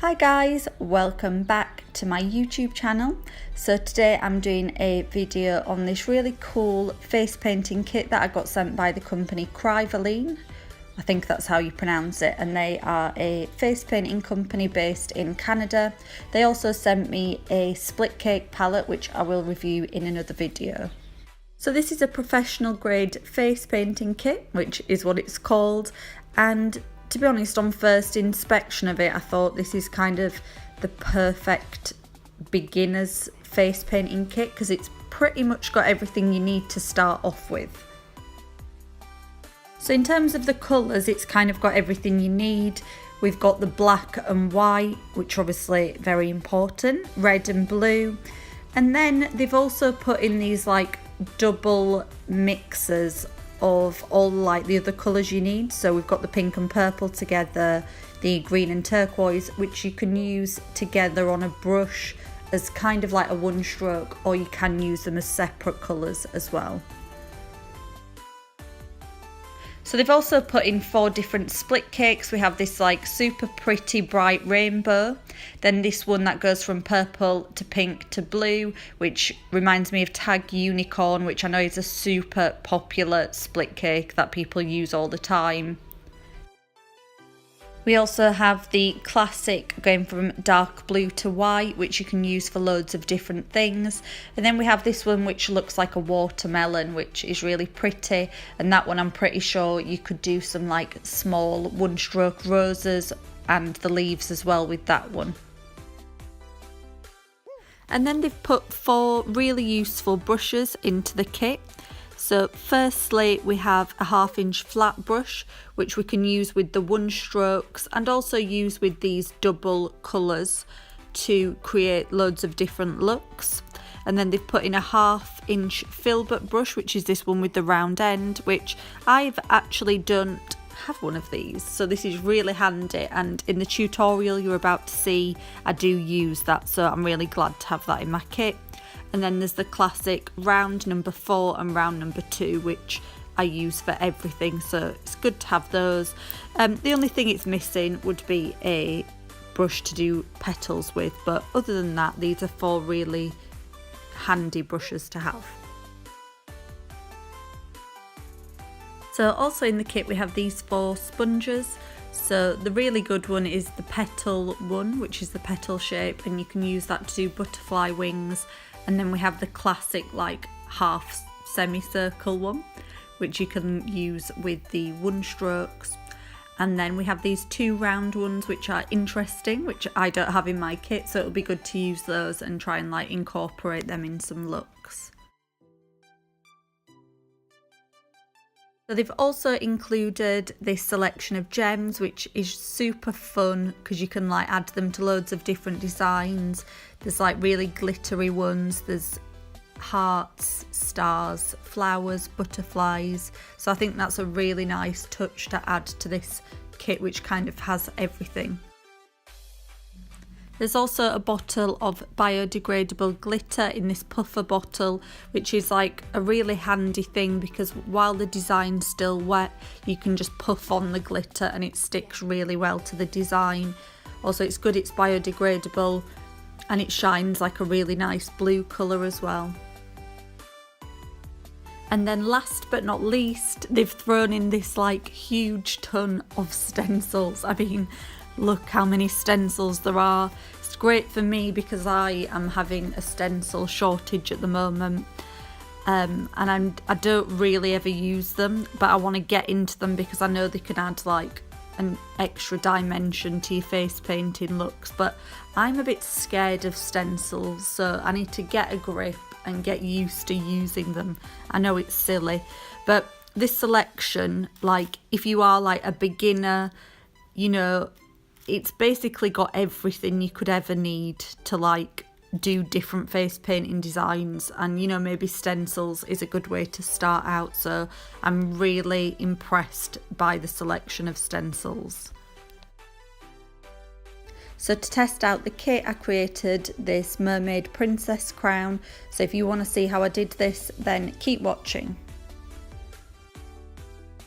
Hi guys, welcome back to my YouTube channel. So today I'm doing a video on this really cool face painting kit that I got sent by the company Kryvaline. I think that's how you pronounce it, and they are a face painting company based in Canada. They also sent me a split cake palette which I will review in another video. So this is a professional grade face painting kit, which is what it's called, and to be honest, on first inspection of it, I thought this is kind of the perfect beginner's face painting kit because it's pretty much got everything you need to start off with. So in terms of the colours, it's kind of got everything you need. We've got the black and white, which are obviously very important, red and blue. And then they've also put in these like double mixers of all like the other colours you need. So we've got the pink and purple together, the green and turquoise, which you can use together on a brush as kind of like a one stroke, or you can use them as separate colours as well. So they've also put in 4 different split cakes. We have this like super pretty bright rainbow, then this one that goes from purple to pink to blue, which reminds me of Tag Unicorn, which I know is a super popular split cake that people use all the time. We also have the classic going from dark blue to white, which you can use for loads of different things. And then we have this one which looks like a watermelon, which is really pretty. And that one I'm pretty sure you could do some like small one stroke roses and the leaves as well with that one. And then they've put 4 really useful brushes into the kit. So firstly, we have a 1/2 inch flat brush, which we can use with the one strokes and also use with these double colours to create loads of different looks. And then they've put in a 1/2 inch filbert brush, which is this one with the round end, which I've actually don't have one of these. So this is really handy, and in the tutorial you're about to see, I do use that. So I'm really glad to have that in my kit. And then there's the classic round number 4 and round number 2, which I use for everything, so it's good to have those. The only thing it's missing would be a brush to do petals with, but other than that, these are 4 really handy brushes to have. So also in the kit we have these 4 sponges. So the really good one is the petal one, which is the petal shape, and you can use that to do butterfly wings. And then we have the classic like half semicircle one, which you can use with the one strokes. And then we have these 2 round ones, which are interesting, which I don't have in my kit, so it'll be good to use those and try and like incorporate them in some looks. So they've also included this selection of gems, which is super fun because you can like add them to loads of different designs. There's like really glittery ones, there's hearts, stars, flowers, butterflies. So I think that's a really nice touch to add to this kit, which kind of has everything. There's also a bottle of biodegradable glitter in this puffer bottle, which is like a really handy thing because while the design's still wet, you can just puff on the glitter and it sticks really well to the design. Also, it's good, it's biodegradable, and it shines like a really nice blue colour as well. And then last but not least, they've thrown in this like huge ton of stencils. I mean, look how many stencils there are. It's great for me because I am having a stencil shortage at the moment, and I don't really ever use them, but I want to get into them because I know they can add like an extra dimension to your face painting looks. But I'm a bit scared of stencils, so I need to get a grip and get used to using them. I know it's silly, but this selection, like if you are like a beginner, you know, it's basically got everything you could ever need to like do different face painting designs, and you know, maybe stencils is a good way to start out. So I'm really impressed by the selection of stencils. So to test out the kit, I created this mermaid princess crown. So if you want to see how I did this, then keep watching.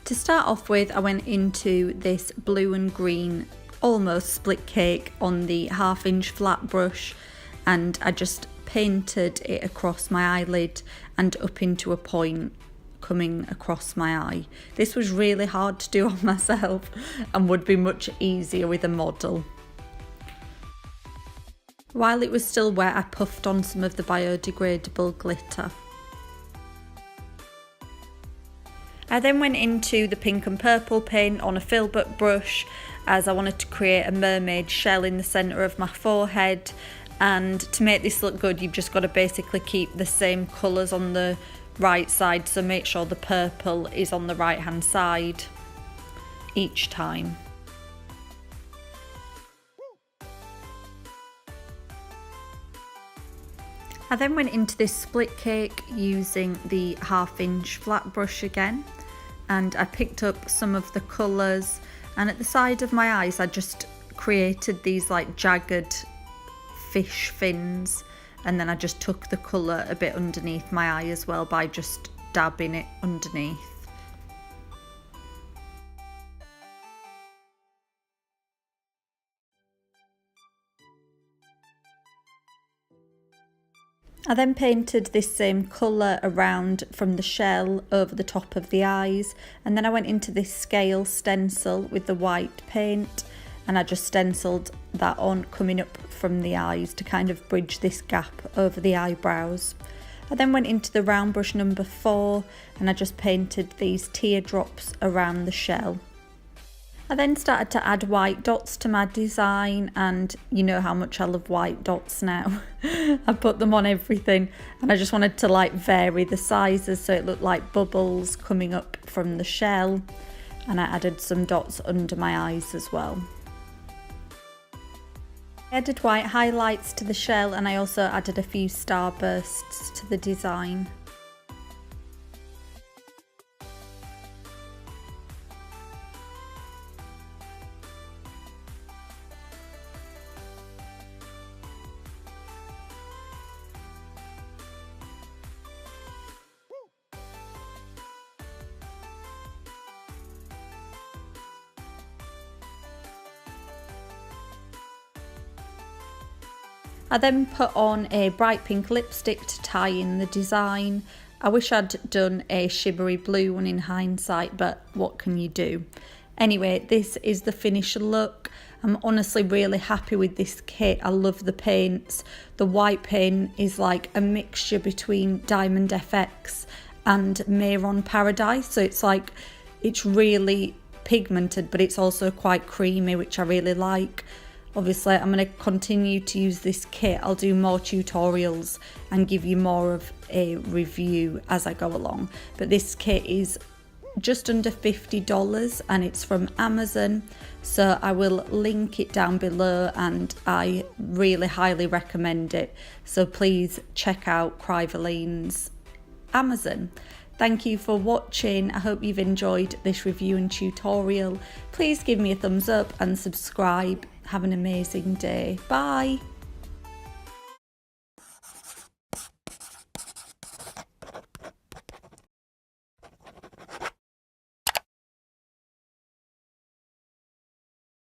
To start off with, I went into this blue and green almost split cake on the 1/2 inch flat brush, and I just painted it across my eyelid and up into a point coming across my eye. This was really hard to do on myself and would be much easier with a model. While it was still wet, I puffed on some of the biodegradable glitter. I then went into the pink and purple paint on a filbert brush, as I wanted to create a mermaid shell in the centre of my forehead. And to make this look good, you've just got to basically keep the same colours on the right side, so make sure the purple is on the right hand side each time. I then went into this split cake using the 1/2 inch flat brush again, and I picked up some of the colours, and at the side of my eyes I just created these like jagged fish fins, and then I just took the colour a bit underneath my eye as well by just dabbing it underneath. I then painted this same colour around from the shell over the top of the eyes, and then I went into this scale stencil with the white paint, and I just stenciled that on coming up from the eyes to kind of bridge this gap over the eyebrows. I then went into the round brush number 4 and I just painted these teardrops around the shell. I then started to add white dots to my design, and you know how much I love white dots now. I put them on everything, and I just wanted to like vary the sizes so it looked like bubbles coming up from the shell, and I added some dots under my eyes as well. I added white highlights to the shell, and I also added a few starbursts to the design. I then put on a bright pink lipstick to tie in the design. I wish I'd done a shimmery blue one in hindsight, but what can you do? Anyway, this is the finished look. I'm honestly really happy with this kit. I love the paints. The white paint is like a mixture between Diamond FX and Mayron Paradise, so it's really pigmented, but it's also quite creamy, which I really like. Obviously, I'm going to continue to use this kit. I'll do more tutorials and give you more of a review as I go along. But this kit is just under $50 and it's from Amazon. So I will link it down below, and I really highly recommend it. So please check out Kryvaline's Amazon. Thank you for watching. I hope you've enjoyed this review and tutorial. Please give me a thumbs up and subscribe. Have an amazing day. Bye.